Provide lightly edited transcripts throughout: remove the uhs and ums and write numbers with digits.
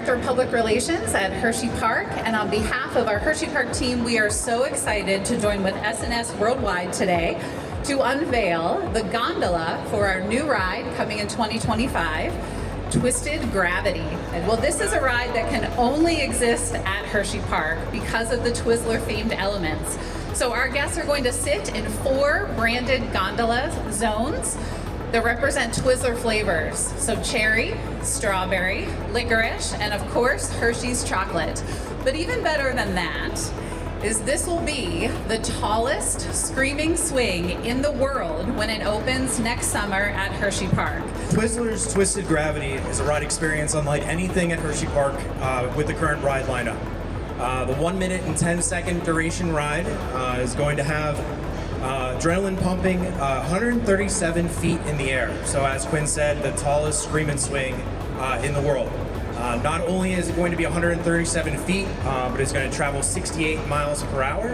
Director of Public Relations at Hersheypark, and on behalf of our Hersheypark team, we are so excited to join with S&S Worldwide today to unveil the gondola for our new ride coming in 2025, Twisted Gravity. And well, this is a ride that can only exist at Hersheypark because of the Twizzler themed elements. So our guests are going to sit in 4 branded gondola zones that represent Twizzler flavors. So cherry, strawberry, licorice, and of course, Hershey's chocolate. But even better than that is this will be the tallest Screamin Swing in the world when it opens next summer at Hersheypark. Twizzlers Twisted Gravity is a ride experience unlike anything at Hersheypark with the current ride lineup. The 1 minute and 10-second duration ride is going to have adrenaline pumping, 137 feet in the air. So as Quinn said, the tallest Screamin Swing in the world. Not only is it going to be 137 feet, but it's going to travel 68 miles per hour.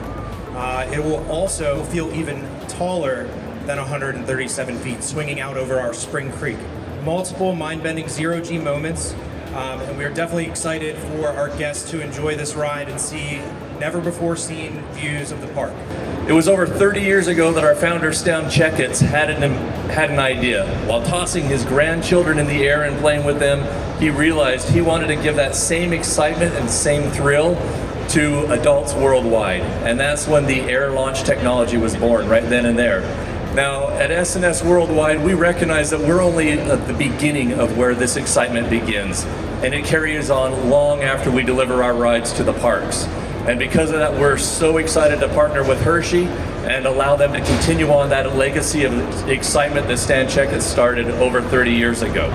It will also feel even taller than 137 feet, swinging out over our Spring Creek. Multiple mind-bending zero-G moments, and we are definitely excited for our guests to enjoy this ride and see never-before-seen views of the park. It was over 30 years ago that our founder, Stan Checketts, had an idea. While tossing his grandchildren in the air and playing with them, he realized he wanted to give that same excitement and same thrill to adults worldwide. And that's when the air launch technology was born, right then and there. Now, at S&S Worldwide, we recognize that we're only at the beginning of where this excitement begins. And it carries on long after we deliver our rides to the parks. And because of that, we're so excited to partner with Hershey and allow them to continue on that legacy of excitement that Stan Checketts started over 30 years ago.